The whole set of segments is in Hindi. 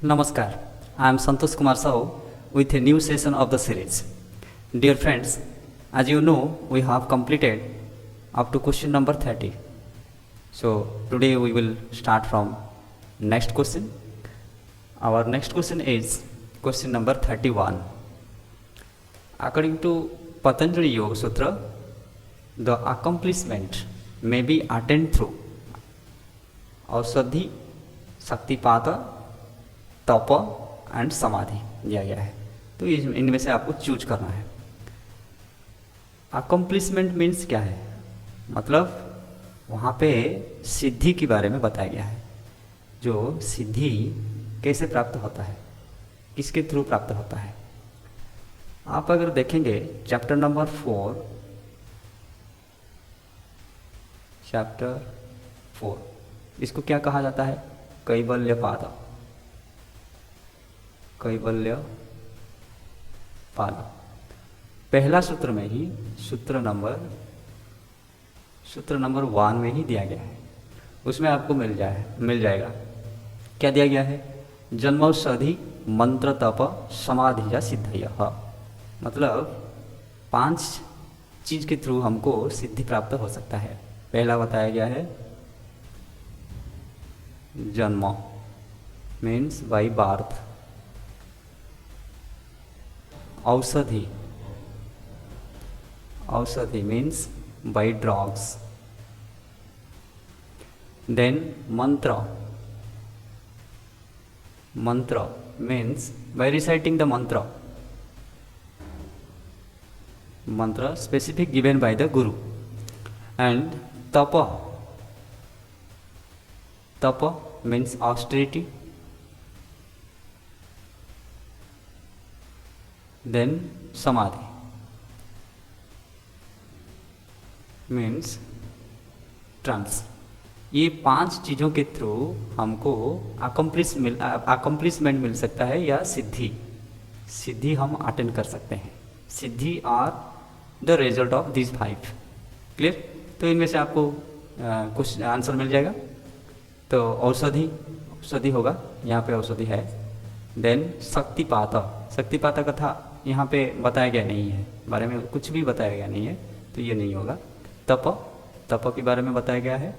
Namaskar, I am Santosh Kumar Sahu with a new session of the series. Dear friends, as you know, we have completed up to question number 30. So today we will start from next question. Our next question is question number 31. According to Patanjali Yoga Sutra, the accomplishment may be attained through औषधि, शक्तिपात, तप एंड समाधि दिया गया है। तो इनमें से आपको चूज करना है। अकम्प्लिशमेंट मीन्स क्या है, मतलब वहाँ पे सिद्धि के बारे में बताया गया है। जो सिद्धि कैसे प्राप्त होता है, किसके थ्रू प्राप्त होता है। आप अगर देखेंगे चैप्टर नंबर 4, इसको क्या कहा जाता है, कैवल्यपाद। पहला सूत्र में ही सूत्र नंबर 1 में ही दिया गया है। उसमें आपको मिल जाएगा क्या दिया गया है, जन्मौषधि मंत्र तप समाधि या सिद्धय। मतलब 5 चीज के थ्रू हमको सिद्धि प्राप्त हो सकता है। पहला बताया गया है जन्म मीन्स बाई बर्थ, औषधि मीन्स बाई ड्रग्स, देन मंत्र मीन्स बाई रिसाइटिंग द मंत्र specific given by the guru, and tapa means austerity, then samadhi means trance। ये 5 चीज़ों के थ्रू हमको अकम्प्लिशमेंट मिल सकता है या सिद्धि हम अटेंड कर सकते हैं। Siddhi are the result of this 5। Clear. तो इनमें से आपको कुछ आंसर मिल जाएगा। तो औषधि होगा, यहाँ पे औषधि है। देन शक्तिपात कथा यहाँ पे बताया गया नहीं है, बारे में कुछ भी बताया गया नहीं है, तो ये नहीं होगा। तप के बारे में बताया गया है,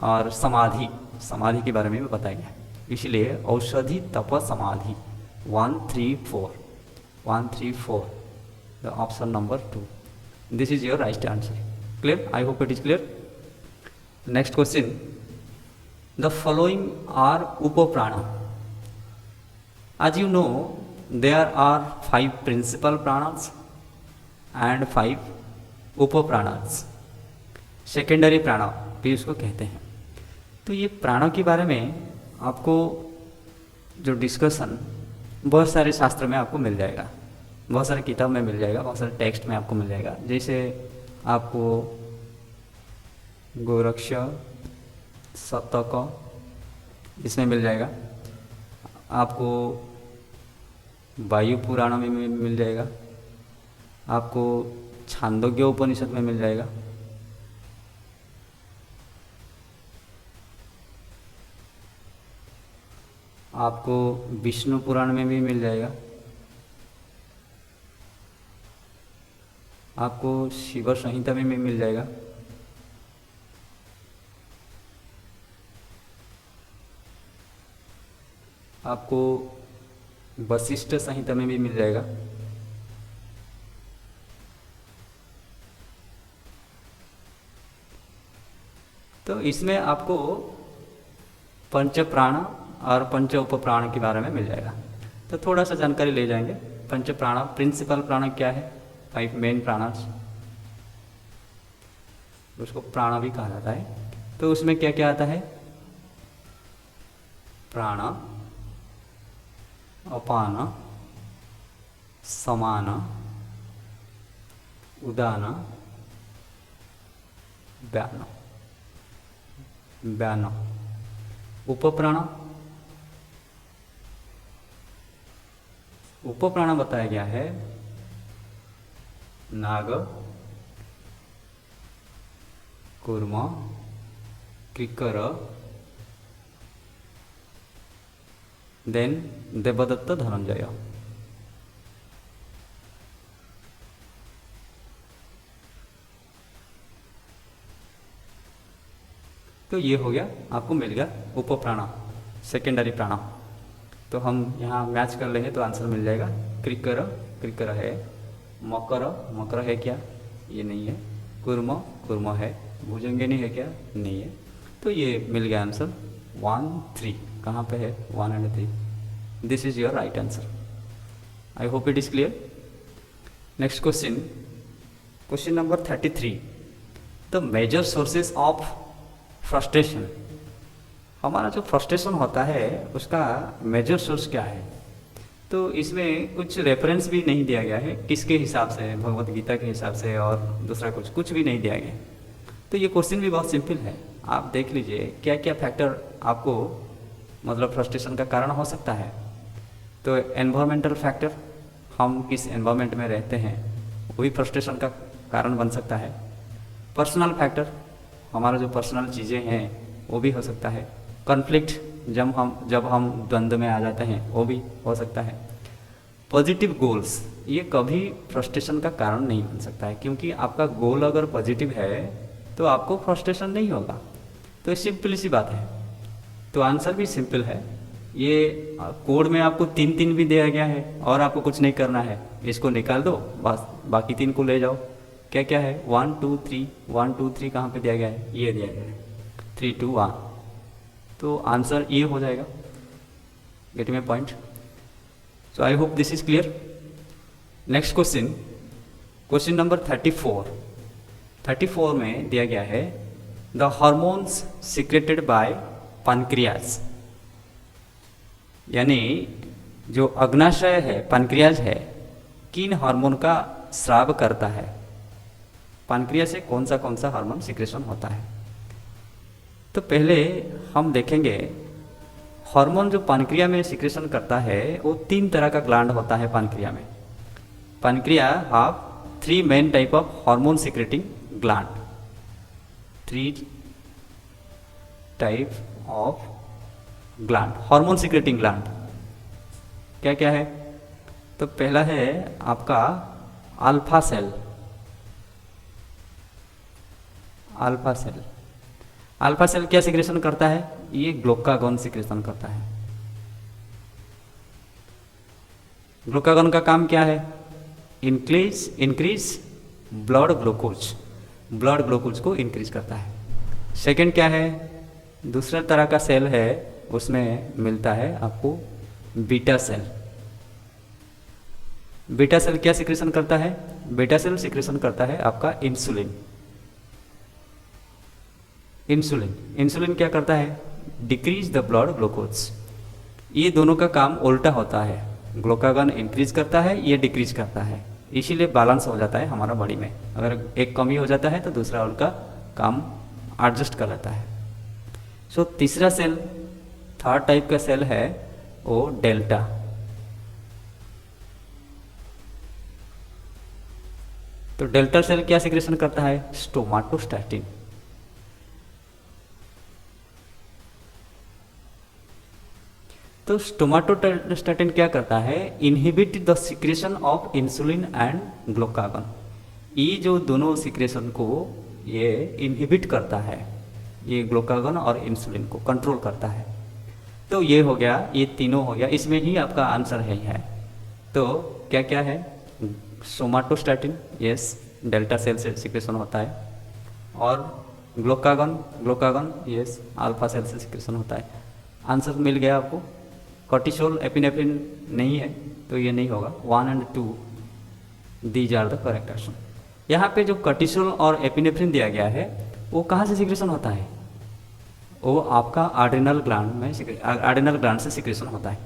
और समाधि के बारे में भी बताया गया है। इसलिए औषधि तप समाधि 1 3 4 the option number 2। This is your right answer. Clear, I hope it is clear. Next question, the following are upaprana. As you know, there are 5 principal pranas and 5 upapranas, secondary प्राणा भी उसको कहते हैं। तो ये प्राणों के बारे में आपको जो डिस्कशन बहुत सारे शास्त्र में आपको मिल जाएगा, बहुत सारे किताब में मिल जाएगा, बहुत सारे टेक्स्ट में आपको मिल जाएगा। जैसे आपको गोरक्ष शतक इसमें मिल जाएगा, आपको वायु पुराण में मिल जाएगा, आपको छांदोग्य उपनिषद में मिल जाएगा, आपको विष्णु पुराण में भी मिल जाएगा, आपको शिव संहिता में भी मिल जाएगा, आपको वशिष्ठ संहिता में भी मिल जाएगा, तो इसमें आपको पंच प्राण और पंच उपप्राण के बारे में मिल जाएगा। तो थोड़ा सा जानकारी ले जाएंगे। पंच प्राण, प्रिंसिपल प्राण क्या है, 5 मेन प्राणस, उसको प्राण भी कहा जाता है। तो उसमें क्या क्या आता है, प्राण, अपान, समान, उदान, व्यान। उपप्राण बताया गया है नाग, कूर्म, किक्कर, देन देवदत्त धनंजय। तो ये हो गया, आपको मिल गया उपप्राणा, सेकेंडरी प्राणा। तो हम यहाँ मैच कर लेंगे तो आंसर मिल जाएगा। क्रिकर, क्रिकर है। मकर, मकर है क्या? ये नहीं है। कुर्म, कुर्म है। भुजंगिनी है क्या? नहीं है। तो ये मिल गया आंसर 1 3। कहाँ पे है 1 and 3? This is your right answer. I hope it is clear. Next question, question number 33। The major sources of frustration. हमारा जो फ्रस्ट्रेशन होता है उसका मेजर सोर्स क्या है? तो इसमें कुछ रेफरेंस भी नहीं दिया गया है, किसके हिसाब से, भगवत गीता के हिसाब से और दूसरा कुछ भी नहीं दिया गया। तो ये क्वेश्चन भी बहुत सिंपल है, आप देख लीजिए क्या क्या फैक्टर आपको मतलब फ्रस्ट्रेशन का कारण हो सकता है। तो एनवायरमेंटल फैक्टर, हम किस एनवायरमेंट में रहते हैं वही फ्रस्ट्रेशन का कारण बन सकता है। पर्सनल फैक्टर, हमारा जो पर्सनल चीज़ें हैं वो भी हो सकता है। कॉन्फ्लिक्ट, जब हम द्वंद्व में आ जाते हैं वो भी हो सकता है। पॉजिटिव गोल्स, ये कभी फ्रस्ट्रेशन का कारण नहीं बन सकता है, क्योंकि आपका गोल अगर पॉजिटिव है तो आपको फ्रस्ट्रेशन नहीं होगा। तो ये सिंपल सी बात है। तो आंसर भी सिंपल है। ये कोड में आपको 3 भी दिया गया है और आपको कुछ नहीं करना है, इसको निकाल दो बस, बाकी 3 को ले जाओ। क्या क्या है? 1 2 3, 1 2 3 कहाँ पे दिया गया है? ये दिया गया है 3 2 1। तो आंसर ये हो जाएगा। Get me point. So I hope this is clear. Next question, question number 34। 34 में दिया गया है the hormones secreted by pancreas. यानी जो अग्नाशय है, पैनक्रियाज है, किन हार्मोन का स्राव करता है? पैनक्रियाज से कौन सा हार्मोन सिक्रेशन होता है? तो पहले हम देखेंगे हार्मोन जो पैनक्रिया में सिक्रेशन करता है वो 3 तरह का ग्लैंड होता है पैनक्रिया में। Pancreas have 3 main type of hormone secreting gland. 3 type of gland, hormone secreting gland. क्या क्या है? तो पहला है आपका alpha cell. Alpha cell, alpha cell क्या सिक्रेशन करता है? ये ग्लूकागॉन सिक्रेशन करता है। ग्लूकागॉन का काम क्या है? Increase blood glucose, blood glucose को इंक्रीज करता है। सेकंड क्या है? दूसरा तरह का सेल है, उसमें मिलता है आपको बीटा सेल। बीटा सेल क्या सिक्रेशन करता है? बीटा सेल सिक्रेशन करता है आपका इंसुलिन। इंसुलिन क्या करता है? Decrease the blood glucose. ये दोनों का काम उल्टा होता है, ग्लूकागॉन इंक्रीज करता है, ये डिक्रीज करता है, इसीलिए बैलेंस हो जाता है हमारा बॉडी में। अगर एक कमी हो जाता है तो दूसरा उनका काम एडजस्ट कर लेता है। सो तीसरा सेल, थर्ड टाइप का सेल है वो डेल्टा। तो डेल्टा सेल क्या सिक्रेशन करता है? स्टोमाटोस्टैटिन। तो स्टोमाटोस्टैटिन क्या करता है? Inhibit the secretion of insulin and glucagon. ये जो दोनों सिक्रेशन को ये इनहिबिट करता है, ये ग्लूकागॉन और इंसुलिन को कंट्रोल करता है। तो ये हो गया, ये तीनों हो गया, इसमें ही आपका आंसर है। तो क्या क्या है? सोमाटोस्टैटिन, यस, डेल्टा सेल से सिक्रेशन होता है, और ग्लूकागॉन, यस, अल्फा सेल से सिक्रेशन होता है। आंसर मिल गया आपको। कॉर्टिसोल, एपिनेफ्रिन नहीं है तो ये नहीं होगा। 1 and 2 these are the correct answer. यहाँ पे जो कॉर्टिसोल और एपिनेफ्रिन दिया गया है वो कहाँ से सिक्रेशन होता है? वो आपका आड्रिनल ग्लैंड में, आड्रिनल ग्लैंड से सिक्रेशन होता है।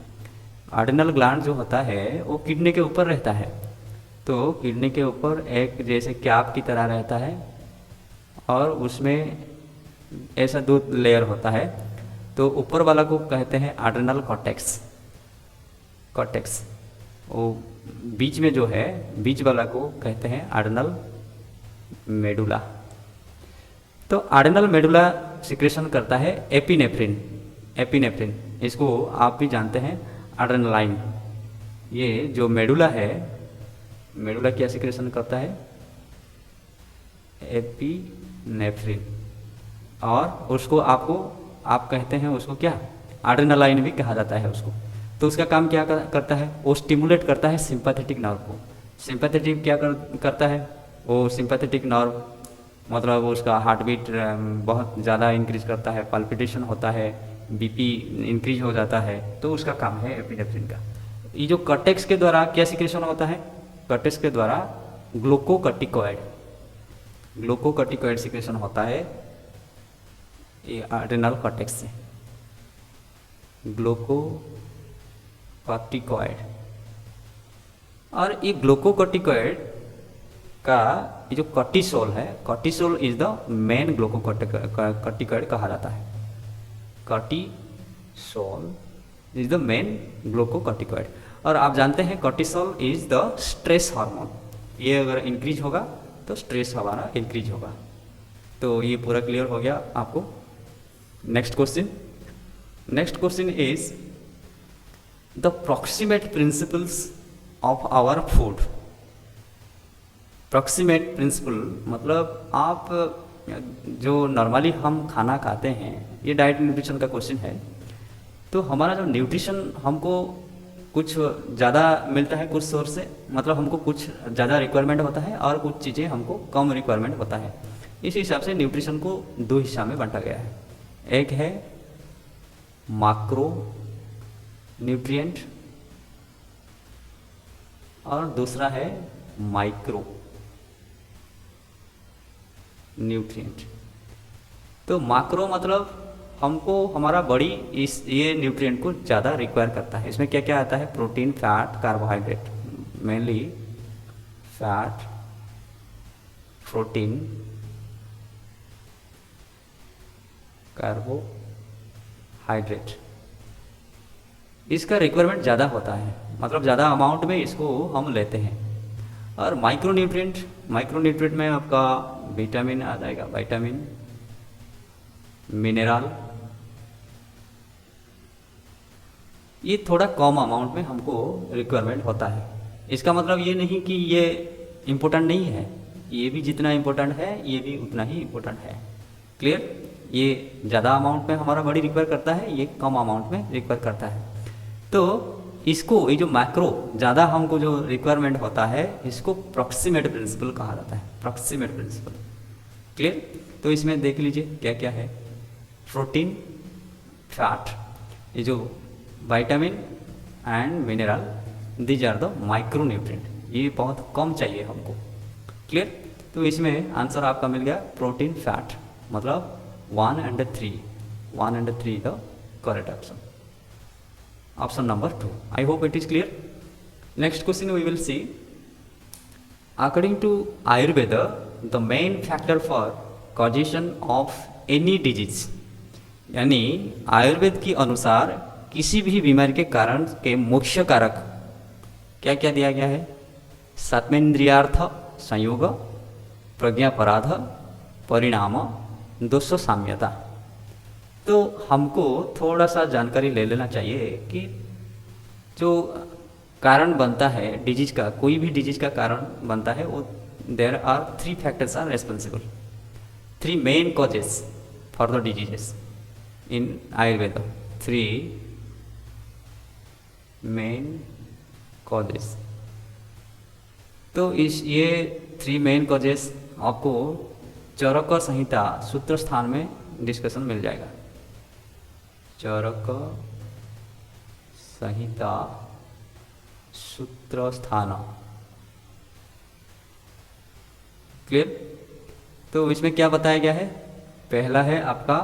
आड्रिनल ग्लैंड जो होता है वो किडनी के ऊपर रहता है। तो किडनी के ऊपर एक जैसे कैप की तरह रहता है और उसमें ऐसा 2 लेयर होता है। तो ऊपर वाला को कहते हैं आड्रिनल कॉर्टेक्स, वो बीच में जो है, बीच वाला को कहते हैं आड्रिनल मेडुला। तो आड्रिनल मेडुला सिक्रेशन करता है एपिनेफ्रिन। इसको आप भी जानते हैं एड्रेनालाइन, ये जो मेडुला है, मेडुला क्या सिक्रेशन करता है, एपिनेफ्रिन, और उसको आप कहते हैं उसको क्या, एड्रेनालाइन भी कहा जाता है उसको। तो उसका काम क्या करता है, वो स्टिमुलेट करता है सिंपैथेटिक नर्व को। सिंपैथेटिक क्या करता है, वो सिंपैथेटिक नर्व मतलब उसका हार्ट बीट बहुत ज़्यादा इंक्रीज करता है, पल्पिटेशन होता है, बीपी इंक्रीज हो जाता है, तो उसका काम है एपिनेफ्रिन का। ये जो कर्टेक्स के द्वारा क्या सिक्रेशन होता है, कर्टेक्स के द्वारा ग्लूकोकॉर्टिकॉइड, ग्लूकोकॉर्टिकॉइड सिक्रेशन होता है ये एड्रेनल कॉर्टेक्स से, ग्लूकोकॉर्टिकॉइड। और ये ग्लूकोकॉर्टिकॉइड का ये जो कॉर्टिसोल है, cortisol is the main glucocorticoid कहा जाता है, cortisol is the main glucocorticoid. और आप जानते हैं cortisol is the stress hormone, ये अगर इंक्रीज होगा तो स्ट्रेस हमारा इंक्रीज होगा। तो ये पूरा क्लियर हो गया आपको। Next question is the proximate principles of our food. Proximate principle मतलब आप जो नॉर्मली हम खाना खाते हैं, ये डाइट न्यूट्रिशन का क्वेश्चन है। तो हमारा जो न्यूट्रिशन हमको कुछ ज़्यादा मिलता है कुछ सोर्स से, मतलब हमको कुछ ज़्यादा रिक्वायरमेंट होता है और कुछ चीज़ें हमको कम रिक्वायरमेंट होता है। इस हिसाब से न्यूट्रिशन को दो हिस्सा में बांटा गया है, एक है माक्रो न्यूट्रिएंट और दूसरा है माइक्रो न्यूट्रिएंट। तो माक्रो मतलब हमको हमारा बॉडी ये न्यूट्रिएंट को ज़्यादा रिक्वायर करता है। इसमें क्या क्या आता है, protein, fat, carbohydrate, mainly fat, protein, carbohydrate, इसका रिक्वायरमेंट ज़्यादा होता है, मतलब ज़्यादा अमाउंट में इसको हम लेते हैं। और माइक्रो न्यूट्रिएंट में आपका विटामिन आ जाएगा, विटामिन, मिनरल, ये थोड़ा कम अमाउंट में हमको रिक्वायरमेंट होता है। इसका मतलब ये नहीं कि ये इम्पोर्टेंट नहीं है, ये भी जितना इम्पोर्टेंट है ये भी उतना ही इम्पोर्टेंट है। क्लियर, ये ज़्यादा अमाउंट में हमारा बॉडी रिक्वायर करता है, ये कम अमाउंट में रिक्वायर करता है। तो इसको, ये जो मैक्रो ज़्यादा हमको जो रिक्वायरमेंट होता है, इसको प्रॉक्सिमेट प्रिंसिपल कहा जाता है, प्रॉक्सिमेट प्रिंसिपल। क्लियर, तो इसमें देख लीजिए क्या क्या है, प्रोटीन, फैट, ये जो vitamin and mineral, these are the micronutrient, ये बहुत कम चाहिए हमको। क्लियर, तो इसमें आंसर आपका मिल गया प्रोटीन, फैट, मतलब 1 and 3 the correct option, option number 2। I hope it is clear. Next question we will see, according to Ayurveda the main factor for causation of any disease, यानी आयुर्वेद के अनुसार किसी भी बीमारी के कारण के मुख्य कारक क्या क्या दिया गया है, सात्मेन्द्रियार्थ संयोग, प्रज्ञापराध, परिणाम, दोषो साम्यता। तो हमको थोड़ा सा जानकारी ले लेना चाहिए कि जो कारण बनता है डिजीज का, कोई भी डिजीज का कारण बनता है, वो there are 3 factors are responsible, 3 main causes for the diseases in Ayurveda, 3 main causes. तो ये 3 मेन कॉजेस आपको चरक संहिता सूत्र स्थान में डिस्कशन मिल जाएगा, चरक संहिता सूत्र स्थान। क्लियर, तो इसमें क्या बताया गया है, पहला है आपका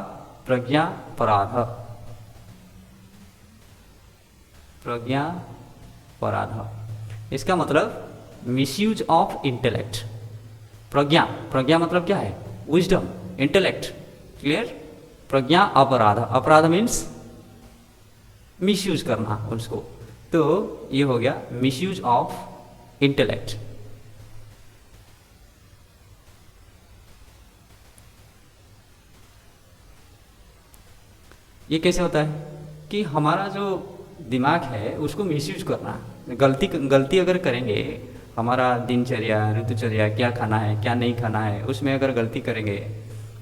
प्रज्ञापराध, प्रज्ञापराध, इसका मतलब मिसयूज ऑफ इंटेलेक्ट। प्रज्ञा मतलब क्या है, विजडम, इंटेलेक्ट। क्लियर, प्रज्ञा अपराध, अपराध मीन्स मिसयूज करना उसको, तो ये हो गया मिसयूज ऑफ इंटेलेक्ट। ये कैसे होता है कि हमारा जो दिमाग है उसको मिसयूज करना, गलती अगर करेंगे, हमारा दिनचर्या ऋतुचर्या क्या खाना है क्या नहीं खाना है उसमें अगर गलती करेंगे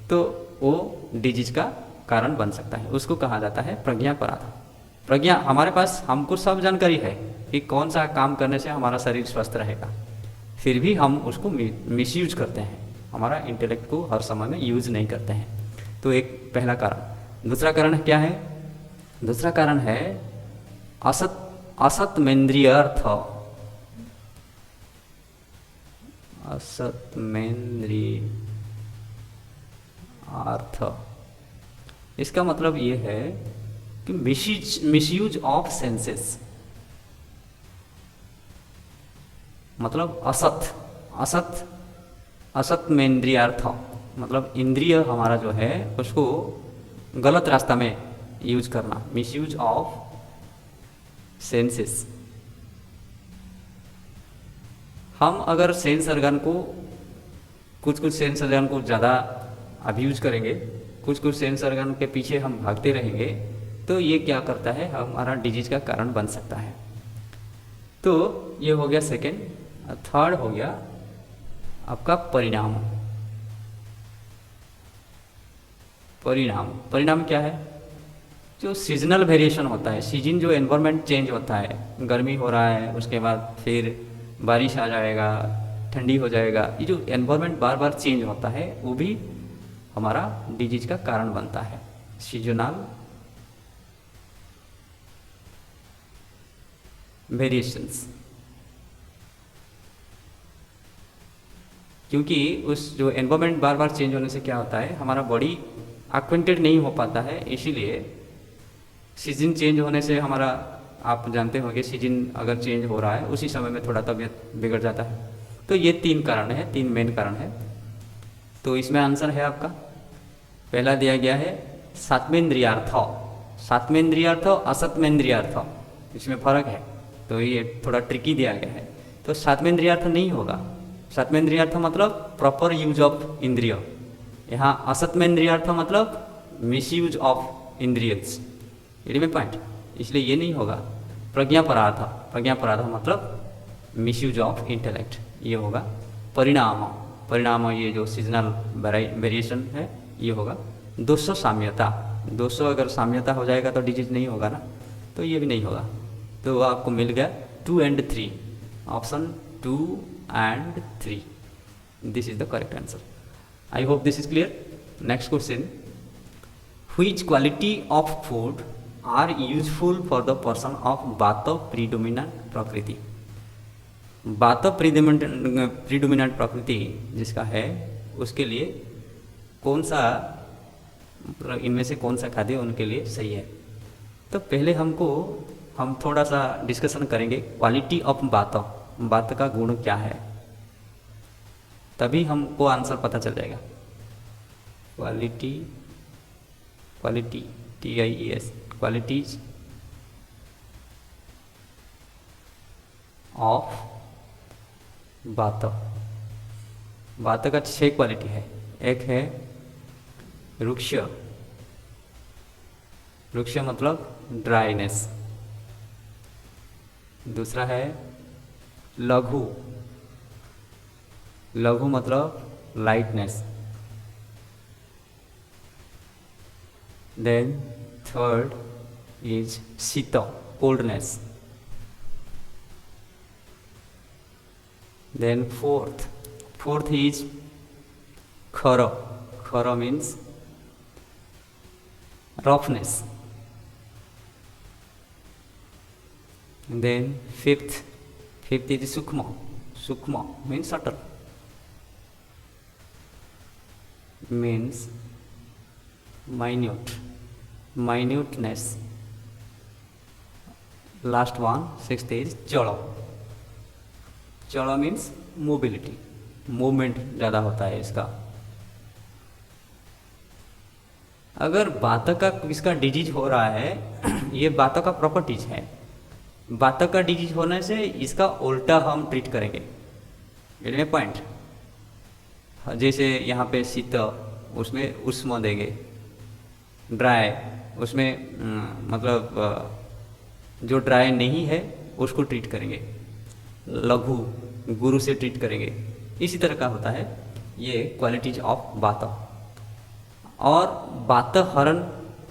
तो वो डिजीज का कारण बन सकता है। उसको कहा जाता है प्रज्ञापराध। प्रज्ञा, हमारे पास हमको सब जानकारी है कि कौन सा काम करने से हमारा शरीर स्वस्थ रहेगा, फिर भी हम उसको मिसयूज करते हैं, हमारा इंटेलेक्ट को हर समय में यूज नहीं करते हैं। तो एक पहला कारण। दूसरा कारण क्या है? दूसरा कारण है असतमेंद्रिय अर्थ। असतमेंद्रिय अर्थ, इसका मतलब ये है कि मिसयूज ऑफ सेंसेस, मतलब असत में इंद्रियार्थ, मतलब इंद्रिय हमारा जो है उसको गलत रास्ता में यूज करना, मिसयूज ऑफ सेंसेस। हम अगर सेंस ऑर्गन को कुछ सेंस ऑर्गन को ज़्यादा अब्यूज करेंगे, कुछ सेंस ऑर्गन के पीछे हम भागते रहेंगे, तो ये क्या करता है, हमारा डिजीज का कारण बन सकता है। तो ये हो गया सेकेंड। थर्ड हो गया आपका परिणाम। परिणाम क्या है? जो सीजनल वेरिएशन होता है, सीजन जो एनवायरनमेंट चेंज होता है, गर्मी हो रहा है उसके बाद फिर बारिश आ जाएगा, ठंडी हो जाएगा, ये जो एनवायरनमेंट बार बार चेंज होता है वो भी हमारा डिजीज का कारण बनता है। सीजनल वेरिएशंस, क्योंकि उस जो एनवायरनमेंट बार बार चेंज होने से क्या होता है, हमारा बॉडी एक्वेंटेड नहीं हो पाता है, इसीलिए सीजन चेंज होने से हमारा, आप जानते होंगे सीजन अगर चेंज हो रहा है उसी समय में थोड़ा तबीयत बिगड़ जाता है। तो ये तीन कारण है, तीन मेन कारण है। तो इसमें आंसर है आपका पहला दिया गया है सात्मेंद्रियार्थ, असतमेंद्रियार्थ, इसमें फर्क है, तो ये थोड़ा ट्रिकी दिया गया है। तो सात्मेंद्रियार्थ नहीं होगा, सात्मेंद्रियार्थ मतलब प्रॉपर यूज ऑफ इंद्रिय, यहाँ असतमेंद्रियार्थ मतलब मिसयूज ऑफ इंद्रियस, इट में पॉइंट, इसलिए ये नहीं होगा। प्रज्ञापराध मतलब मिसयूज ऑफ इंटेलेक्ट, ये होगा। परिणाम ये जो सीजनल वेरिएशन है ये होगा। दोषो साम्यता, दोषो अगर साम्यता हो जाएगा तो डिजीज नहीं होगा ना, तो ये भी नहीं होगा। तो आपको मिल गया 2 and 3, option 2 and 3, this is the correct answer. I hope this is clear. Next question, which quality of food are useful for the person of vata predominant prakriti. Vata predominant प्रकृति जिसका है उसके लिए कौन सा, मतलब इनमें से कौन सा खाद्य उनके लिए सही है। तो पहले हम थोड़ा सा डिस्कशन करेंगे क्वालिटी ऑफ बात का गुण क्या है, तभी हमको आंसर पता चल जाएगा। क्वालिटी TIES, क्वालिटीज ऑफ बात का 6 क्वालिटी है। एक है रुक्ष मतलब ड्राइनेस। दूसरा है लघु मतलब lightness. Then third is sheet, coldness. Then fourth is khar means roughness. Then fifth is sukshma means subtle, means minuteness. Last one, sixth is जड़ means mobility, मूवमेंट ज़्यादा होता है इसका। अगर बात का किसका डिजीज हो रहा है, ये बात का प्रॉपर्टीज है, बात का डिजीज होने से इसका उल्टा हम ट्रीट करेंगे। इट पॉइंट, जैसे यहाँ पे शीत उसमें उष्म देंगे, ड्राई उसमें मतलब जो ड्राई नहीं है उसको ट्रीट करेंगे, लघु गुरु से ट्रीट करेंगे। इसी तरह का होता है ये क्वालिटीज ऑफ वात। और वात हरण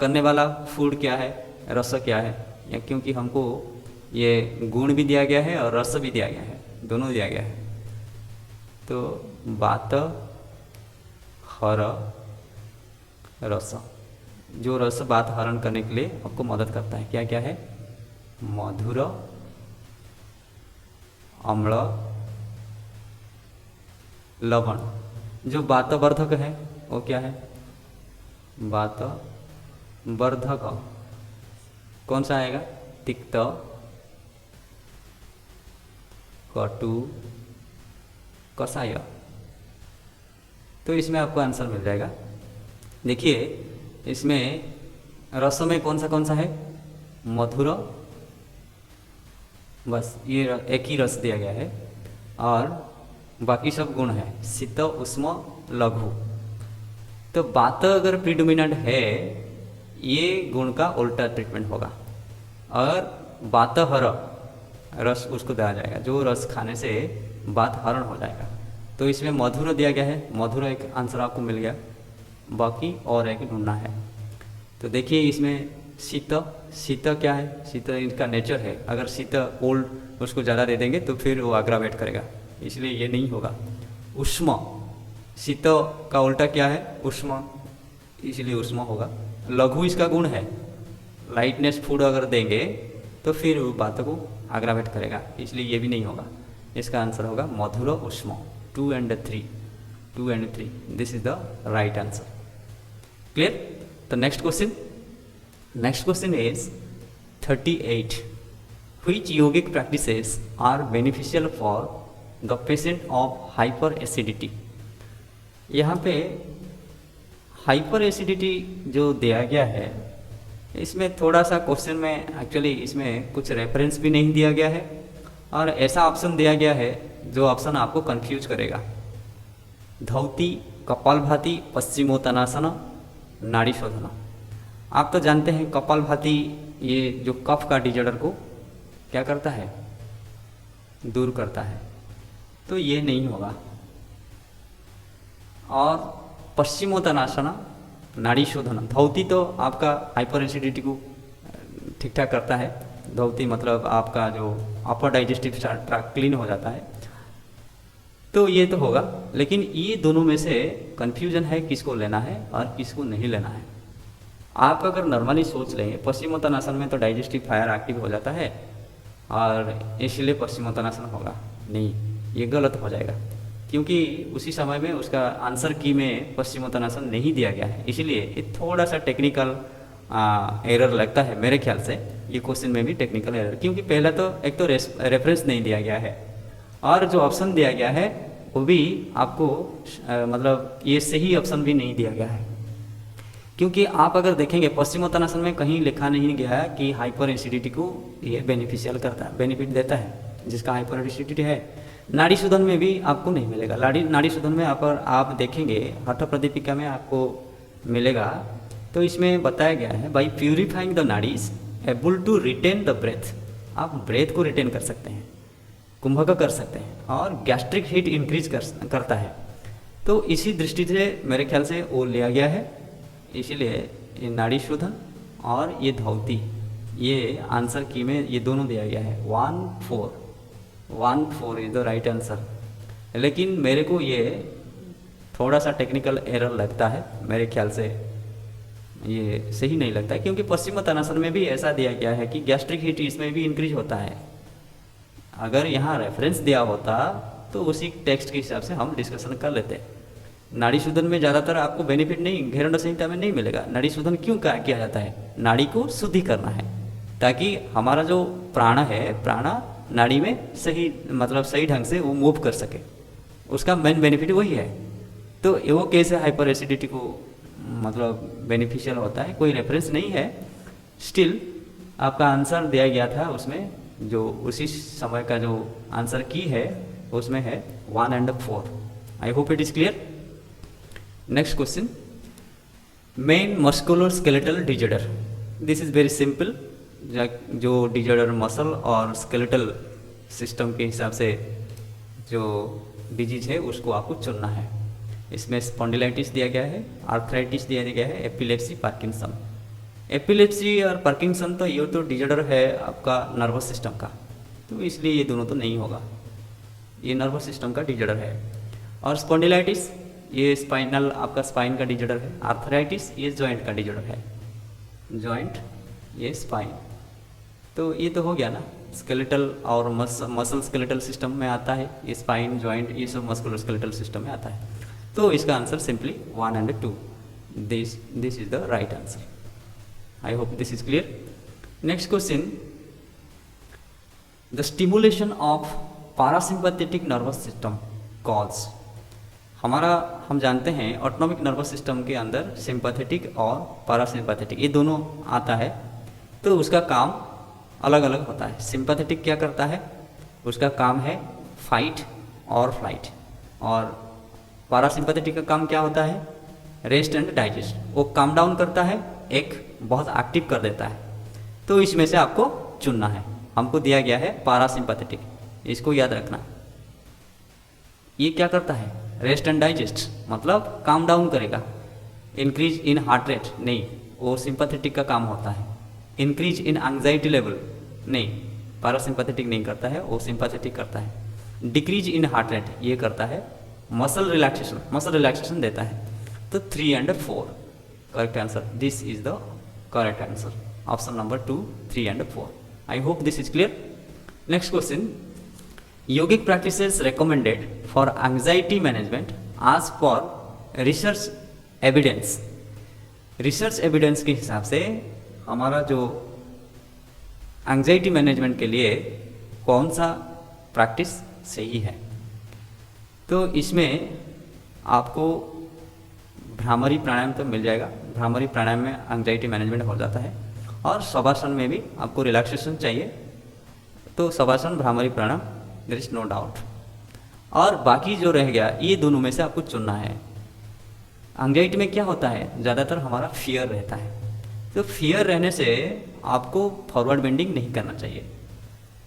करने वाला फूड क्या है, रस क्या है, या क्योंकि हमको ये गुण भी दिया गया है और रस भी दिया गया है, दोनों दिया गया है। तो वात हर रस, जो रस वात हरण करने के लिए आपको मदद करता है, क्या क्या है, मधुर, अम्ल, लवण। जो वातवर्धक है वो क्या है, वातवर्धक कौन सा आएगा, तिक्त, कटु, कषाय। तो इसमें आपको आंसर मिल जाएगा। देखिए इसमें रस में कौन सा है, मधुर, बस ये एक ही रस दिया गया है, और बाकी सब गुण है, शीत, उष्म, लघु। तो वात अगर प्रीडोमिनेंट है, ये गुण का उल्टा ट्रीटमेंट होगा, और वात हर रस उसको दिया जाएगा, जो रस खाने से वात हरण हो जाएगा। तो इसमें मधुर दिया गया है, मधुर एक आंसर आपको मिल गया, बाकी और एक ढूंढना है। तो देखिए इसमें शीत, शीत क्या है, शीत इनका नेचर है, अगर शीत कोल्ड उसको ज़्यादा दे देंगे तो फिर वो अग्रावेट करेगा, इसलिए ये नहीं होगा। उष्म, शीत का उल्टा क्या है, उष्म, इसलिए उष्म होगा। लघु इसका गुण है, लाइटनेस फूड अगर देंगे तो फिर वो बात को अग्रावेट करेगा, इसलिए ये भी नहीं होगा। इसका आंसर होगा मधुर, उष्म, 2 and 3, 2 and 3, this is the right answer. Clear. तो next question is 38, which yogic practices are beneficial for the patient of hyper acidity। यहाँ पे हाइपर एसिडिटी जो दिया गया है, इसमें थोड़ा सा क्वेश्चन में एक्चुअली इसमें कुछ रेफरेंस भी नहीं दिया गया है, और ऐसा ऑप्शन दिया गया है जो ऑप्शन आपको कंफ्यूज करेगा। धौती, कपालभाति, पश्चिमोत्तानासन, नाड़ी शोधन। आप तो जानते हैं कपालभाति ये जो कफ का डिजॉर्डर को क्या करता है, दूर करता है, तो ये नहीं होगा। और पश्चिमोत्तानासन, नाड़ी शोधन, धौती तो आपका हाइपर एसिडिटी को ठीक ठाक करता है। धौती मतलब आपका जो अपर डाइजेस्टिव ट्रैक्ट क्लीन हो जाता है, तो ये तो होगा। लेकिन ये दोनों में से कंफ्यूजन है किसको लेना है और किसको नहीं लेना है। आप अगर नॉर्मली सोच लें, पश्चिमोत्तानासन में तो डाइजेस्टिव फायर एक्टिव हो जाता है और इसलिए पश्चिमोत्तानासन होगा, नहीं, ये गलत हो जाएगा, क्योंकि उसी समय में उसका आंसर की में पश्चिमोत्तानासन नहीं दिया गया है, इसलिए ये थोड़ा सा टेक्निकल एरर लगता है मेरे ख्याल से। ये क्वेश्चन में भी टेक्निकल एरर, क्योंकि पहला तो एक तो रेफरेंस नहीं दिया गया है, और जो ऑप्शन दिया गया है वो भी आपको मतलब ये सही ऑप्शन भी नहीं दिया गया है। क्योंकि आप अगर देखेंगे पश्चिमोत्तानासन में कहीं लिखा नहीं गया है कि हाइपर एसिडिटी को ये बेनिफिशियल करता है, बेनिफिट देता है, जिसका हाइपर एसिडिटी है। नाड़ी शोधन में भी आपको नहीं मिलेगा। नाड़ी शोधन में आप देखेंगे हठ प्रदीपिका में आपको मिलेगा, तो इसमें बताया गया है by purifying the nadis able to retain the breath. आप ब्रेथ को रिटेन कर सकते हैं, कुंभक कर सकते हैं, और गैस्ट्रिक हीट इंक्रीज करता है। तो इसी दृष्टि से मेरे ख्याल से वो लिया गया है, इसीलिए ये नाड़ी शोधन और ये धौती, ये आंसर की में ये दोनों दिया गया है। 1-4 इज द राइट आंसर। लेकिन मेरे को ये थोड़ा सा टेक्निकल एरर लगता है, मेरे ख्याल से ये सही नहीं लगता है, क्योंकि पश्चिमोत्तानासन में भी ऐसा दिया गया है कि गैस्ट्रिक हीट इसमें भी इंक्रीज होता है। अगर यहाँ रेफरेंस दिया होता तो उसी टेक्स्ट के हिसाब से हम डिस्कशन कर लेते। नाड़ी शोधन में ज़्यादातर आपको बेनिफिट नहीं, घेरंड संहिता में नहीं मिलेगा। नाड़ी शोधन क्यों किया जाता है, नाड़ी को शुद्धि करना है, ताकि हमारा जो प्राण है, प्राण नाड़ी में सही मतलब सही ढंग से वो मूव कर सके, उसका मेन बेनिफिट वही है। तो वो कैसे हाइपर एसिडिटी को मतलब बेनिफिशियल होता है, कोई रेफरेंस नहीं है। स्टिल आपका आंसर दिया गया था, उसमें जो उसी समय का जो आंसर की है उसमें है 1 and 4। I hope it is clear. Next question, main muscular skeletal disorder. This is very simple, जो डिजॉर्डर मसल और स्केलेटल सिस्टम के हिसाब से जो डिजीज है उसको आपको चुनना है। इसमें स्पॉन्डिलाइटिस दिया गया है, आर्थराइटिस दिया गया है, एपिलेप्सी, पार्किंसन। एपिलेप्सी और पार्किंसन तो ये तो डिजॉर्डर है आपका नर्वस सिस्टम का, तो इसलिए ये दोनों तो नहीं होगा, ये नर्वस सिस्टम का डिजॉर्डर है। और स्पॉन्डिलाइटिस ये स्पाइनल आपका स्पाइन का डिजॉर्डर है। आर्थराइटिस ये जॉइंट का डिजॉर्डर है, जॉइंट ये स्पाइन। तो ये तो हो गया ना, स्केलेटल और मसल स्केलेटल सिस्टम में आता है, ये स्पाइन जॉइंट ये सब मस्कुलर स्केलेटल सिस्टम में आता है। तो इसका answer simply 1 and 2, this is the right answer. I hope this is clear. Next question, the stimulation of parasympathetic nervous system calls. हम जानते हैं ऑटोनॉमिक नर्वस सिस्टम के अंदर सिंपैथेटिक और पैरासिम्पैथेटिक ये दोनों आता है, तो उसका काम अलग अलग होता है। सिंपैथेटिक क्या करता है, उसका काम है फाइट और फ्लाइट, और पैरासिम्पैथेटिक का काम क्या होता है, रेस्ट एंड डाइजेस्ट। वो काम डाउन करता है, एक बहुत एक्टिव कर देता है। तो इसमें से आपको चुनना है। हमको दिया गया है पैरासिम्पैथेटिक, इसको याद रखना। ये क्या करता है, रेस्ट एंड डाइजेस्ट, मतलब काम डाउन करेगा। इंक्रीज इन हार्ट रेट नहीं, वो सिंपैथेटिक का काम होता है। इंक्रीज इन एंग्जाइटी लेवल नहीं, पैरासिम्पैथेटिक नहीं करता है, वो सिंपैथेटिक करता है। डिक्रीज इन हार्ट रेट ये करता है। मसल रिलैक्सेशन देता है। तो 3 and 4 correct answer, this is the correct answer, option number 2, 3 and 4। I hope this is clear. Next question, yogic practices recommended for anxiety management as per research evidence। Research evidence के हिसाब से हमारा जो एंग्जाइटी मैनेजमेंट के लिए कौन सा प्रैक्टिस सही है। तो इसमें आपको भ्रामरी प्राणायाम तो मिल जाएगा। भ्रामरी प्राणायाम में एंग्जाइटी मैनेजमेंट हो जाता है, और शवासन में भी आपको रिलैक्सेशन चाहिए, तो शवासन भ्रामरी प्राणायाम, देयर इज नो डाउट। और बाकी जो रह गया ये दोनों में से आपको चुनना है। एंग्जाइटी में क्या होता है, ज़्यादातर हमारा फियर रहता है, तो फियर रहने से आपको फॉरवर्ड बेंडिंग नहीं करना चाहिए।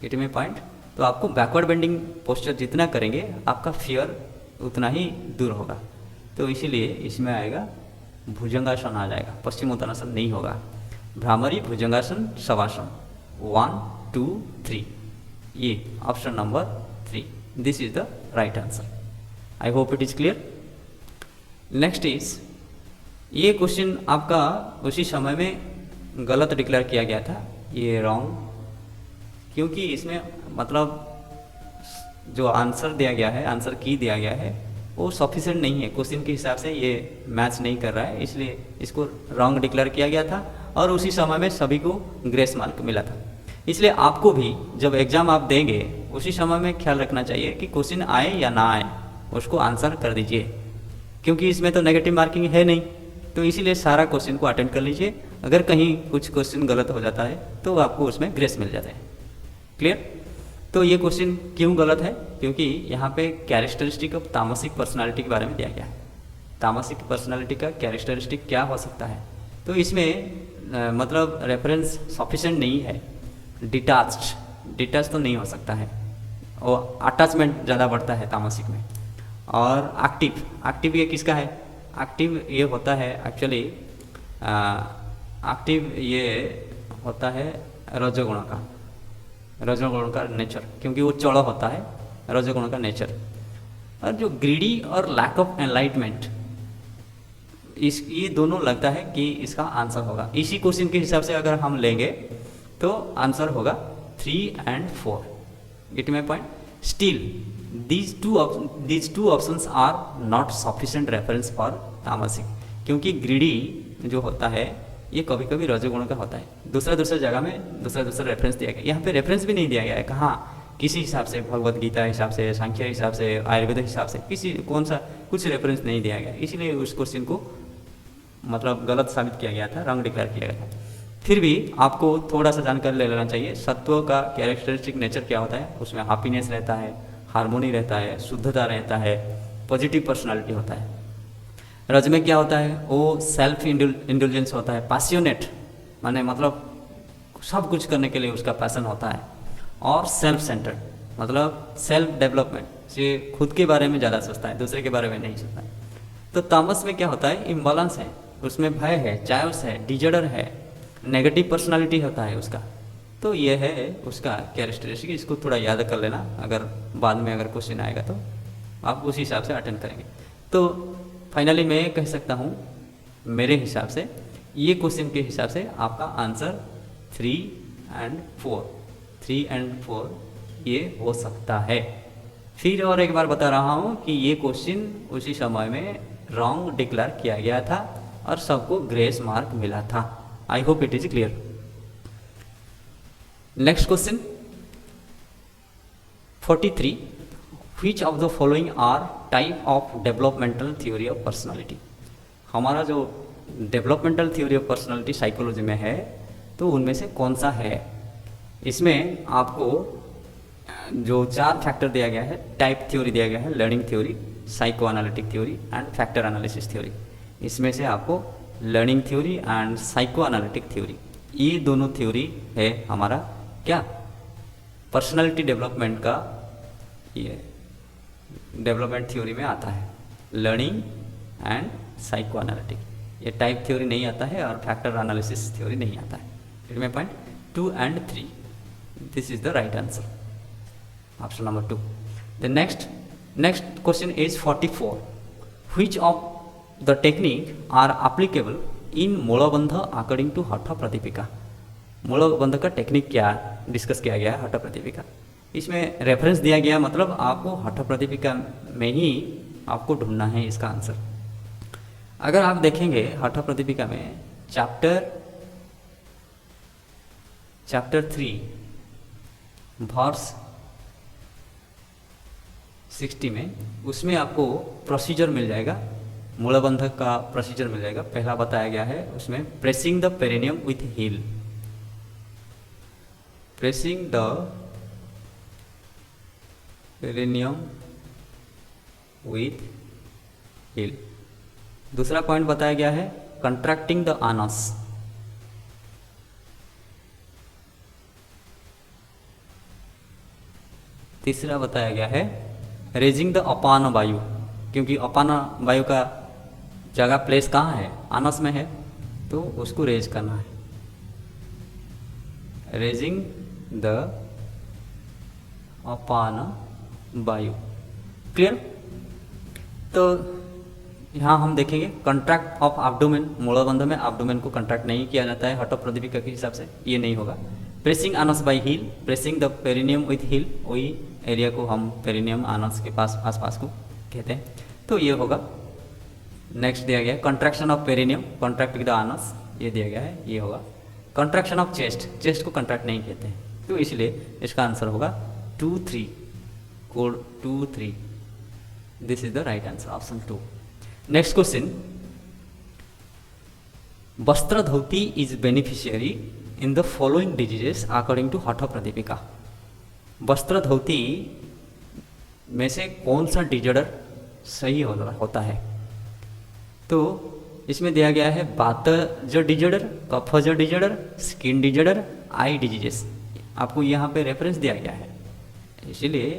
Get me point. तो आपको बैकवर्ड बेंडिंग पोस्चर जितना करेंगे आपका फियर उतना ही दूर होगा। तो इसीलिए इसमें आएगा भुजंगासन आ जाएगा, पश्चिमोत्तानासन नहीं होगा। भ्रामरी, भुजंगासन, शवासन, 1, 2, 3, ये option number 3, this is the right answer. I hope it is clear. Next is, ये क्वेश्चन आपका उसी समय में गलत डिक्लेयर किया गया था, ये रॉन्ग, क्योंकि इसमें मतलब जो आंसर दिया गया है, आंसर की दिया गया है वो सफिशिएंट नहीं है, क्वेश्चन के हिसाब से ये मैच नहीं कर रहा है, इसलिए इसको रॉन्ग डिक्लेयर किया गया था। और उसी समय में सभी को ग्रेस मार्क मिला था। इसलिए आपको भी जब एग्ज़ाम आप देंगे उसी समय में ख्याल रखना चाहिए कि क्वेश्चन आए या ना आए, उसको आंसर कर दीजिए, क्योंकि इसमें तो नेगेटिव मार्किंग है नहीं। तो इसीलिए सारा क्वेश्चन को अटेंड कर लीजिए। अगर कहीं कुछ क्वेश्चन गलत हो जाता है तो आपको उसमें ग्रेस मिल जाता है। क्लियर। तो ये क्वेश्चन क्यों गलत है, क्योंकि यहाँ पे कैरेक्टरिस्टिक ऑफ तामसिक पर्सनालिटी के बारे में दिया गया है। तामसिक पर्सनालिटी का कैरेक्टरिस्टिक क्या हो सकता है, तो इसमें मतलब रेफरेंस सफिशिएंट नहीं है। डिटैच तो नहीं हो सकता है, और अटैचमेंट ज़्यादा बढ़ता है तामसिक में। और एक्टिव ये किसका है, एक्टिव ये होता है एक्चुअली, एक्टिव ये होता है रजोगुण का नेचर, क्योंकि वो चौड़ा होता है, रजोगुण का नेचर। और जो ग्रीडी और लैक ऑफ एनलाइटमेंट, ये दोनों लगता है कि इसका आंसर होगा। इसी क्वेश्चन के हिसाब से अगर हम लेंगे तो आंसर होगा 3 and 4। Gate my point. Still these two options are not sufficient reference for तामसिक, क्योंकि ग्रीडी जो होता है ये कभी कभी रजोगुण का होता है। दूसरा जगह में दूसरा रेफरेंस दिया गया, यहाँ पे रेफरेंस भी नहीं दिया गया है कहाँ, किसी हिसाब से, भगवत गीता हिसाब से, सांख्य हिसाब से, आयुर्वेद हिसाब से, किसी कौन सा कुछ रेफरेंस नहीं दिया गया, इसीलिए उस क्वेश्चन को मतलब गलत साबित किया गया था, रॉन्ग डिक्लेयर किया गया था। फिर भी आपको थोड़ा सा जानकारी ले लेना चाहिए। सत्व का कैरेक्टरिस्टिक नेचर क्या होता है, उसमें हैप्पीनेस रहता है, हार्मोनी रहता है, शुद्धता रहता है, पॉजिटिव पर्सनालिटी होता है। रज में क्या होता है, वो सेल्फ इंडुलेंस होता है, पैसियोनेट माने मतलब सब कुछ करने के लिए उसका पैशन होता है। और सेल्फ सेंटर्ड मतलब सेल्फ डेवलपमेंट, ये खुद के बारे में ज़्यादा सोचता है, दूसरे के बारे में नहीं सोचता है। तो तामस में क्या होता है, इम्बैलेंस है, उसमें भय है, चायोस है, डिजर्डर है, नेगेटिव पर्सनालिटी होता है उसका। तो ये है उसका कैरेक्टरिस्टिक, इसको थोड़ा याद कर लेना, अगर बाद में अगर क्वेश्चन आएगा तो आप उस हिसाब से अटेंड करेंगे। तो फाइनली मैं कह सकता हूँ मेरे हिसाब से ये क्वेश्चन के हिसाब से आपका आंसर 3 and 4 ये हो सकता है। फिर और एक बार बता रहा हूँ कि ये क्वेश्चन उसी समय में रॉन्ग डिक्लेयर किया गया था और सबको ग्रेस मार्क मिला था। I hope it is clear. Next question 43, which of the following are type of developmental theory of personality. हमारा जो developmental theory of personality psychology में है, तो उनमें से कौन सा है। इसमें आपको जो 4 फैक्टर दिया गया है, टाइप थ्योरी दिया गया है, learning theory, psycho analytic theory and factor analysis theory. इसमें से आपको learning theory and psycho analytic theory, ये दोनों थ्योरी है हमारा क्या पर्सनालिटी डेवलपमेंट का, ये डेवलपमेंट थ्योरी में आता है, लर्निंग एंड साइको एनालिटिक। ये टाइप थ्योरी नहीं आता है और फैक्टर एनालिसिस थ्योरी नहीं आता है। इट में point 2 and 3, this is the right answer, option number 2। The next question is 44, which of the technique are applicable in Mulabandha according to Hatha Pradipika. मूलबंध का टेक्निक क्या डिस्कस किया गया है हठ प्रदीपिका। इसमें रेफरेंस दिया गया, मतलब आपको हठ प्रदीपिका में ही आपको ढूंढना है इसका आंसर। अगर आप देखेंगे हठ प्रदीपिका में चैप्टर 3 वर्स 60 में, उसमें आपको प्रोसीजर मिल जाएगा, मूलबंधक का प्रोसीजर मिल जाएगा। पहला बताया गया है उसमें pressing the perineum with heel, pressing the perineum with heel. दूसरा पॉइंट बताया गया है कंट्रैक्टिंग द आनस, तीसरा बताया गया है रेजिंग द अपान वायु, क्योंकि अपान वायु का जगह प्लेस कहाँ है, आनस में है, तो उसको रेज करना है, रेजिंग द अपान वायु। क्लियर। तो यहाँ हम देखेंगे कंट्रैक्ट ऑफ एब्डोमेन, मूलबंध में एब्डोमेन को कंट्रैक्ट नहीं किया जाता है हठ प्रदीपिका के हिसाब से, ये नहीं होगा। Pressing anus by heel, pressing the perineum with heel, वही एरिया को हम पेरिनियम आनस के पास आसपास को कहते हैं, तो ये होगा। नेक्स्ट दिया गया है contraction of perineum, contract with the anus, ये दिया गया है, ये होगा। कंट्रैक्शन ऑफ चेस्ट, चेस्ट को कंट्रैक्ट नहीं कहते हैं, तो इसलिए इसका आंसर होगा 2, 3, code 2, 3, this is the right answer, option 2। Next question, vastra dhauti is beneficiary in the following diseases according to Hatha Pradipika. वस्त्र धोती में से कौन सा डिजॉर्डर सही होता है, तो इसमें दिया गया है वातज डिजॉर्डर, कफज डिजॉर्डर, स्किन डिजॉर्डर, आई डिजीजेस। आपको यहाँ पे रेफरेंस दिया गया है, इसीलिए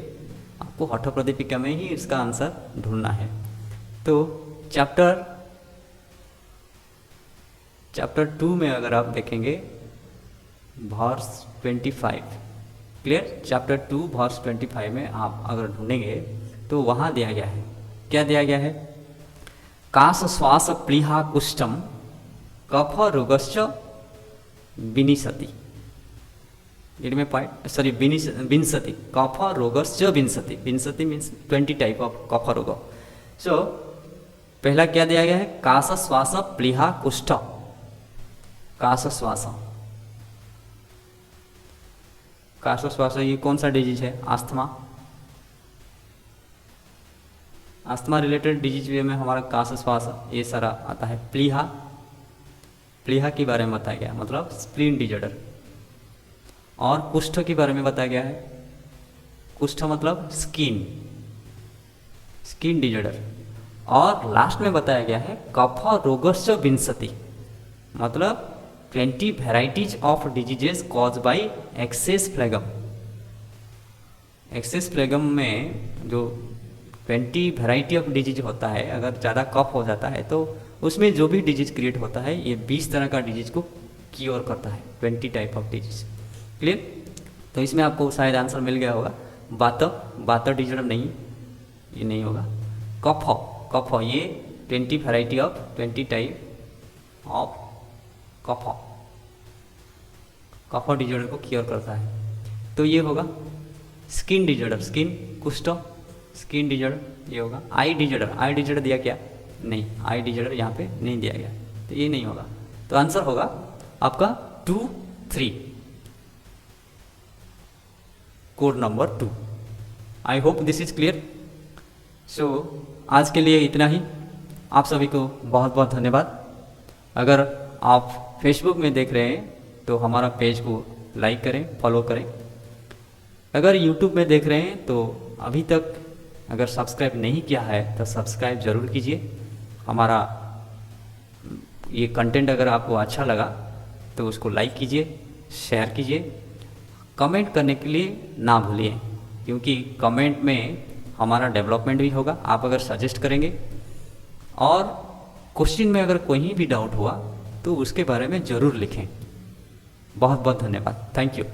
आपको हठ प्रदीपिका में ही इसका आंसर ढूंढना है। तो चैप्टर 2 में अगर आप देखेंगे वर्स 25, क्लियर, चैप्टर 2 वर्स 25 में आप अगर ढूंढेंगे तो वहाँ दिया गया है, क्या दिया गया है, काश श्वास प्लीहा कुष्ठम कफ रोगश्च विनिशति। इनमें पॉइंट सॉरी विंशति, कफ रोगश्च विंशति, विंशति मीन्स 20 टाइप ऑफ कफ रोग। सो पहला क्या दिया गया है, काश श्वास प्लीहा कुष्ठ, काश श्वास, काश श्वास ये कौन सा डिजीज है, आस्थमा, आस्थमा रिलेटेड डिजीज में हमारा काश श्वास ये सारा आता है। प्लीहा, प्लीहा के बारे में बताया गया, मतलब स्प्लीन डिजॉर्डर। और कुष्ठ के बारे में बताया गया है, कुष्ठ मतलब स्किन, स्किन डिजॉर्डर। और लास्ट में बताया गया है कफ रोगश्च विंशति, मतलब 20 varieties of diseases cause by excess phlegm. Excess phlegm में जो 20 वेराइटी ऑफ डिजीज होता है, अगर ज़्यादा कफ हो जाता है तो उसमें जो भी डिजीज क्रिएट होता है ये 20 तरह का डिजीज को क्योर करता है, 20 टाइप ऑफ डिजीज। क्लियर? तो इसमें आपको शायद आंसर मिल गया होगा। बात डिजॉर्डर नहीं, ये नहीं होगा। कफ हो ये 20 variety of 20 type of cough disorder को क्योर करता है, तो ये होगा। स्किन डिजॉर्डर, कुष्ठ स्किन डिजॉर्डर ये होगा। आई डिजॉर्डर दिया क्या? नहीं, आई डिजॉर्डर यहाँ पे नहीं दिया गया, तो ये नहीं होगा। तो आंसर होगा आपका 2, 3, code number 2। I hope this is clear. So आज के लिए इतना ही। आप सभी को बहुत बहुत धन्यवाद। अगर आप फेसबुक में देख रहे हैं तो हमारा पेज को लाइक करें, फॉलो करें। अगर यूट्यूब में देख रहे हैं तो अभी तक अगर सब्सक्राइब नहीं किया है तो सब्सक्राइब ज़रूर कीजिए। हमारा ये कंटेंट अगर आपको अच्छा लगा तो उसको लाइक कीजिए, शेयर कीजिए। कमेंट करने के लिए ना भूलिए, क्योंकि कमेंट में हमारा डेवलपमेंट भी होगा। आप अगर सजेस्ट करेंगे और क्वेश्चन में अगर कोई भी डाउट हुआ तो उसके बारे में ज़रूर लिखें। बहुत बहुत धन्यवाद। Thank you.